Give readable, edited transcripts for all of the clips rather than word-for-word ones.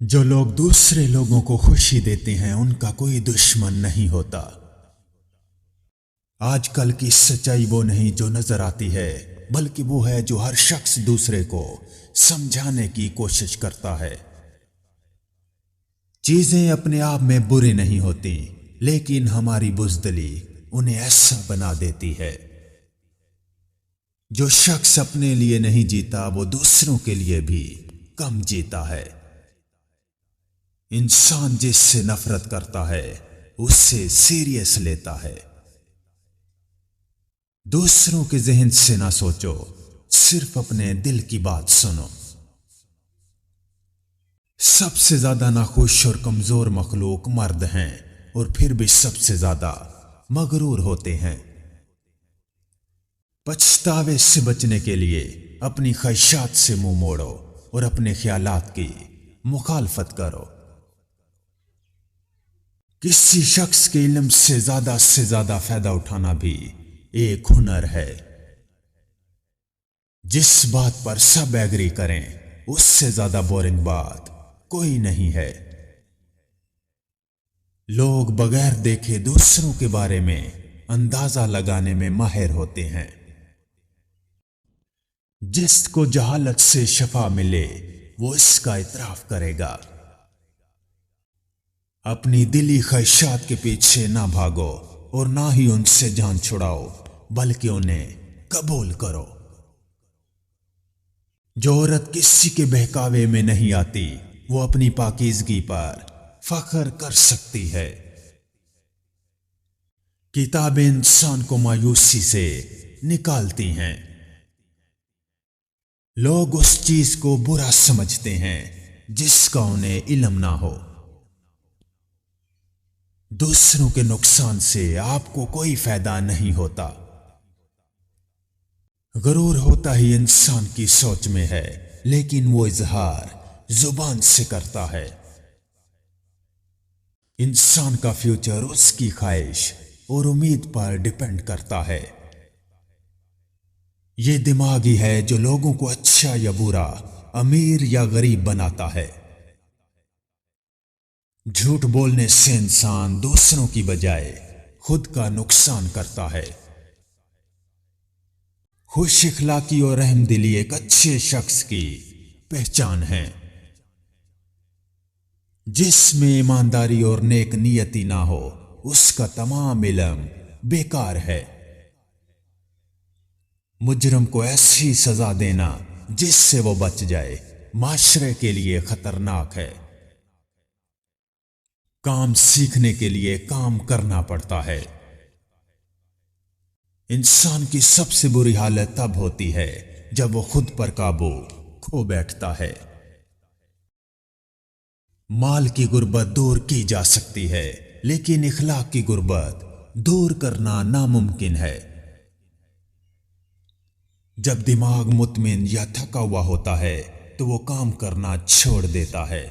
जो लोग दूसरे लोगों को खुशी देते हैं उनका कोई दुश्मन नहीं होता। आजकल की सच्चाई वो नहीं जो नजर आती है, बल्कि वो है जो हर शख्स दूसरे को समझाने की कोशिश करता है। चीजें अपने आप में बुरी नहीं होती, लेकिन हमारी बुज़दिली उन्हें ऐसा बना देती है। जो शख्स अपने लिए नहीं जीता वो दूसरों के लिए भी कम जीता है। इंसान जिससे नफरत करता है उससे सीरियस लेता है। दूसरों के जहन से ना सोचो, सिर्फ अपने दिल की बात सुनो। सबसे ज्यादा नाखुश और कमजोर मखलूक मर्द हैं, और फिर भी सबसे ज्यादा मगरूर होते हैं। पछतावे से बचने के लिए अपनी ख्वाहिशात से मुंह मोड़ो और अपने ख्यालात की मुखालफत करो। किसी शख्स के इल्म से ज्यादा फायदा उठाना भी एक हुनर है। जिस बात पर सब एग्री करें उससे ज्यादा बोरिंग बात कोई नहीं है। लोग बगैर देखे दूसरों के बारे में अंदाजा लगाने में माहिर होते हैं। जिसको जहालत से शफा मिले वो इसका इतराफ करेगा। अपनी दिली ख्वाहिशात के पीछे ना भागो और ना ही उनसे जान छुड़ाओ, बल्कि उन्हें कबूल करो। जो औरत किसी के बहकावे में नहीं आती वो अपनी पाकीज़गी पर फख्र कर सकती है। किताबें इंसान को मायूसी से निकालती हैं। लोग उस चीज को बुरा समझते हैं जिसका उन्हें इल्म ना हो। दूसरों के नुकसान से आपको कोई फायदा नहीं होता। गरूर होता ही इंसान की सोच में है, लेकिन वो इजहार जुबान से करता है। इंसान का फ्यूचर उसकी ख्वाहिश और उम्मीद पर डिपेंड करता है। ये दिमाग ही है जो लोगों को अच्छा या बुरा, अमीर या गरीब बनाता है। झूठ बोलने से इंसान दूसरों की बजाय खुद का नुकसान करता है। खुश इखलाकी और रहमदिली एक अच्छे शख्स की पहचान है। जिसमें ईमानदारी और नेक नियति ना हो उसका तमाम इल्म बेकार है। मुजरम को ऐसी सजा देना जिससे वो बच जाए माशरे के लिए खतरनाक है। काम सीखने के लिए काम करना पड़ता है। इंसान की सबसे बुरी हालत तब होती है जब वो खुद पर काबू खो बैठता है। माल की गुर्बत दूर की जा सकती है, लेकिन इखलाक की गुर्बत दूर करना नामुमकिन है। जब दिमाग मुतमिन या थका हुआ होता है तो वो काम करना छोड़ देता है।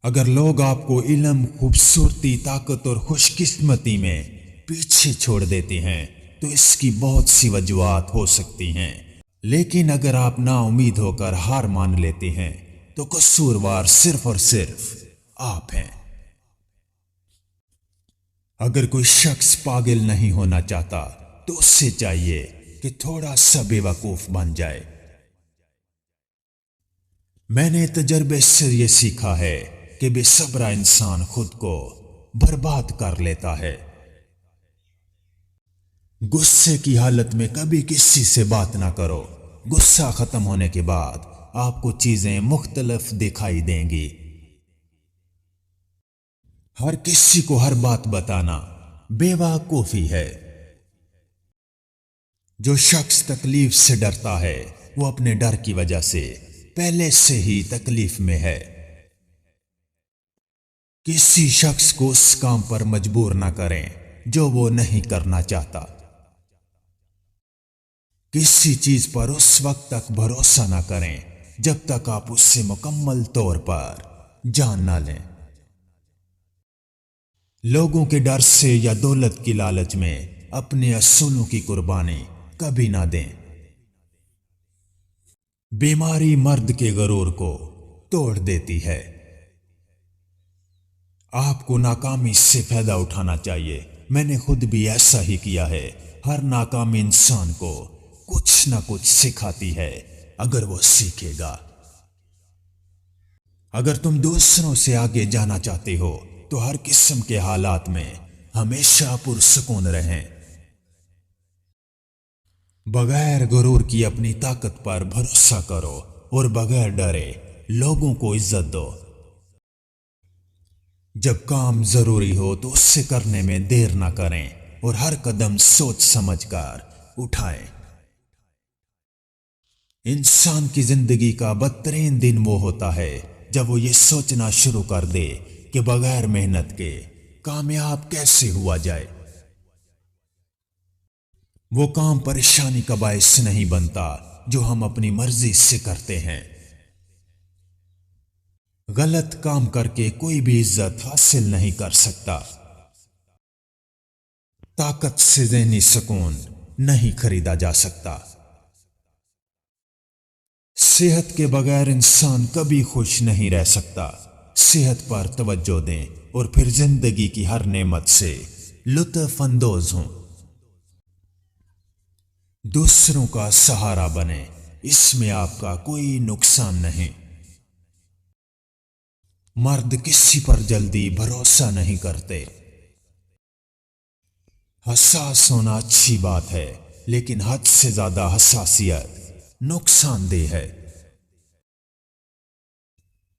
अगर लोग आपको इल्म, खूबसूरती, ताकत और खुशकिस्मती में पीछे छोड़ देते हैं तो इसकी बहुत सी वजूहात हो सकती हैं, लेकिन अगर आप नाउम्मीद होकर हार मान लेते हैं तो कसूरवार सिर्फ और सिर्फ आप हैं। अगर कोई शख्स पागल नहीं होना चाहता तो उससे चाहिए कि थोड़ा सा बेवकूफ बन जाए। मैंने तजर्बे से यह सीखा है कि बेसब्रा इंसान खुद को बर्बाद कर लेता है। गुस्से की हालत में कभी किसी से बात ना करो। गुस्सा खत्म होने के बाद आपको चीजें मुख्तलिफ दिखाई देंगी। हर किसी को हर बात बताना बेवकूफी है। जो शख्स तकलीफ से डरता है वो अपने डर की वजह से पहले से ही तकलीफ में है। किसी शख्स को उस काम पर मजबूर ना करें जो वो नहीं करना चाहता। किसी चीज पर उस वक्त तक भरोसा ना करें जब तक आप उससे मुकम्मल तौर पर जान ना लें। लोगों के डर से या दौलत की लालच में अपने असूलों की कुर्बानी कभी ना दें। बीमारी मर्द के गरूर को तोड़ देती है। आपको नाकामी से फायदा उठाना चाहिए। मैंने खुद भी ऐसा ही किया है। हर नाकामी इंसान को कुछ ना कुछ सिखाती है, अगर वो सीखेगा। अगर तुम दूसरों से आगे जाना चाहते हो तो हर किस्म के हालात में हमेशा पुरसुकून रहें। बगैर गुरूर की अपनी ताकत पर भरोसा करो और बगैर डरे लोगों को इज्जत दो। जब काम जरूरी हो तो उससे करने में देर ना करें और हर कदम सोच समझकर उठाएं। इंसान की जिंदगी का बदतरीन दिन वो होता है जब वो ये सोचना शुरू कर दे कि बगैर मेहनत के कामयाब कैसे हुआ जाए। वो काम परेशानी का बायस नहीं बनता जो हम अपनी मर्जी से करते हैं। गलत काम करके कोई भी इज्जत हासिल नहीं कर सकता। ताकत से ज़हनी सुकून नहीं खरीदा जा सकता। सेहत के बगैर इंसान कभी खुश नहीं रह सकता। सेहत पर तवज्जो दें और फिर जिंदगी की हर नेमत से लुत्फ अंदोज हों। दूसरों का सहारा बने, इसमें आपका कोई नुकसान नहीं। मर्द किसी पर जल्दी भरोसा नहीं करते। हसास होना अच्छी बात है, लेकिन हद से ज्यादा हसासियत नुकसानदेह है।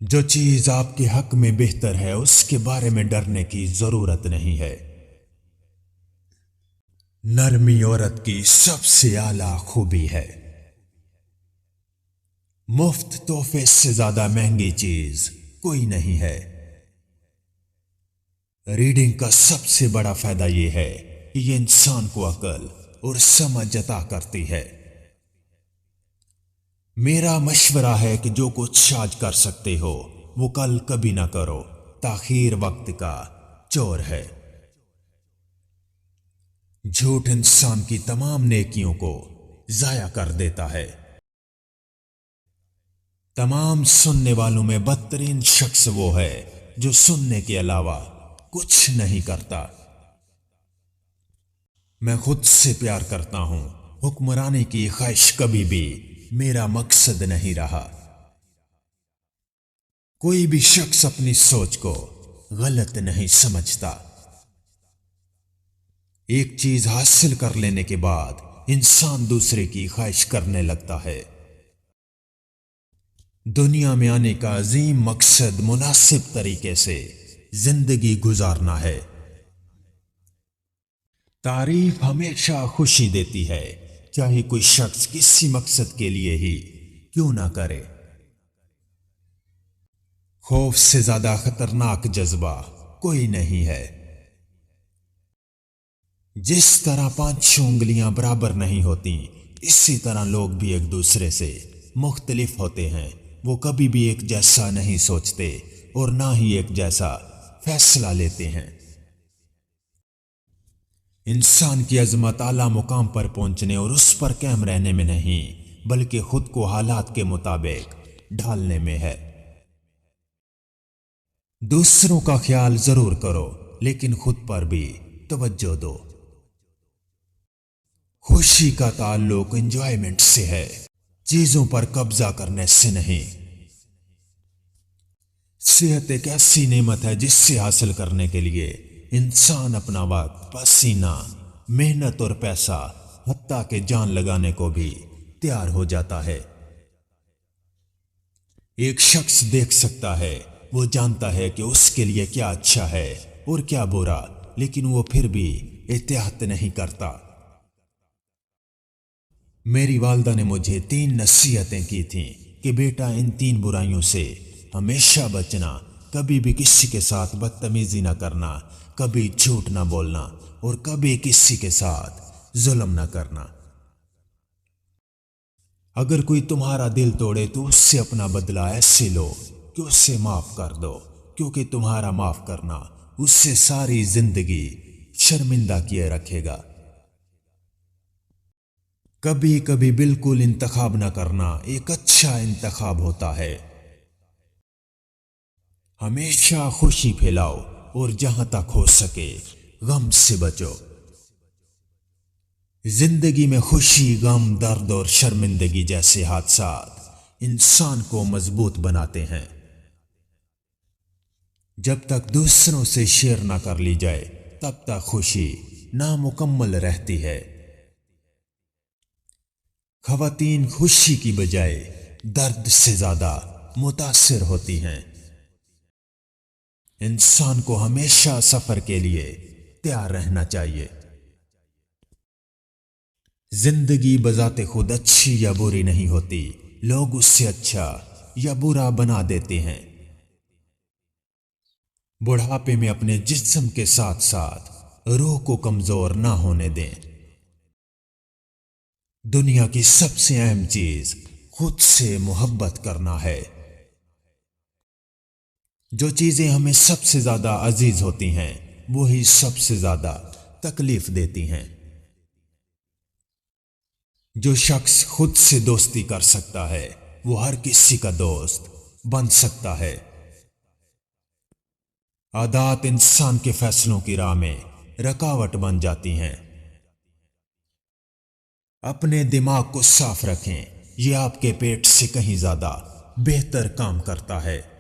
जो चीज आपके हक में बेहतर है उसके बारे में डरने की जरूरत नहीं है। नरमी औरत की सबसे आला खूबी है। मुफ्त तोहफे से ज्यादा महंगी चीज कोई नहीं है। रीडिंग का सबसे बड़ा फायदा यह है कि यह इंसान को अकल और समझ अता करती है। मेरा मशवरा है कि जो कुछ आज कर सकते हो वो कल कभी ना करो। ताखीर वक्त का चोर है। झूठ इंसान की तमाम नेकियों को जाया कर देता है। तमाम सुनने वालों में बदतरीन शख्स वो है जो सुनने के अलावा कुछ नहीं करता। मैं खुद से प्यार करता हूं। हुक्मरानी की ख्वाहिश कभी भी मेरा मकसद नहीं रहा। कोई भी शख्स अपनी सोच को गलत नहीं समझता। एक चीज हासिल कर लेने के बाद इंसान दूसरे की ख्वाहिश करने लगता है। दुनिया में आने का अजीम मकसद मुनासिब तरीके से जिंदगी गुजारना है। तारीफ हमेशा खुशी देती है, चाहे कोई शख्स किसी मकसद के लिए ही क्यों ना करे। खौफ से ज्यादा खतरनाक जज्बा कोई नहीं है। जिस तरह 5 उंगलियां बराबर नहीं होती, इसी तरह लोग भी एक दूसरे से मुख्तलिफ होते हैं। वो कभी भी एक जैसा नहीं सोचते और ना ही एक जैसा फैसला लेते हैं। इंसान की अजमत आला मुकाम पर पहुंचने और उस पर कायम रहने में नहीं, बल्कि खुद को हालात के मुताबिक ढालने में है। दूसरों का ख्याल जरूर करो, लेकिन खुद पर भी तवज्जो दो। खुशी का ताल्लुक एंजॉयमेंट से है, चीजों पर कब्जा करने से नहीं। सेहत एक ऐसी नेमत है जिससे हासिल करने के लिए इंसान अपना वक्त, पसीना, मेहनत और पैसा, हत्ता के जान लगाने को भी तैयार हो जाता है। एक शख्स देख सकता है, वो जानता है कि उसके लिए क्या अच्छा है और क्या बुरा, लेकिन वो फिर भी एहतियात नहीं करता। मेरी वालदा ने मुझे 3 नसीहतें की थीं कि बेटा, इन 3 बुराइयों से हमेशा बचना। कभी भी किसी के साथ बदतमीजी ना करना, कभी झूठ ना बोलना और कभी किसी के साथ जुल्म ना करना। अगर कोई तुम्हारा दिल तोड़े तो उससे अपना बदला ऐसे लो कि उससे माफ कर दो, क्योंकि तुम्हारा माफ करना उससे सारी जिंदगी शर्मिंदा किए रखेगा। कभी कभी बिल्कुल इंतखाब न करना एक अच्छा इंतखाब होता है। हमेशा खुशी फैलाओ और जहां तक हो सके गम से बचो। जिंदगी में खुशी, गम, दर्द और शर्मिंदगी जैसे हादसात इंसान को मजबूत बनाते हैं। जब तक दूसरों से शेयर ना कर ली जाए तब तक खुशी नामुकम्मल रहती है। खवातीन खुशी की बजाय दर्द से ज्यादा मुतासिर होती हैं। इंसान को हमेशा सफर के लिए तैयार रहना चाहिए। जिंदगी बजाते खुद अच्छी या बुरी नहीं होती, लोग उससे अच्छा या बुरा बना देते हैं। बुढ़ापे में अपने जिस्म के साथ साथ रूह को कमजोर ना होने दें। दुनिया की सबसे अहम चीज खुद से मोहब्बत करना है। जो चीजें हमें सबसे ज्यादा अजीज होती हैं वही सबसे ज्यादा तकलीफ देती हैं। जो शख्स खुद से दोस्ती कर सकता है वो हर किसी का दोस्त बन सकता है। आदत इंसान के फैसलों की राह में रुकावट बन जाती हैं। अपने दिमाग को साफ रखें, यह आपके पेट से कहीं ज्यादा बेहतर काम करता है।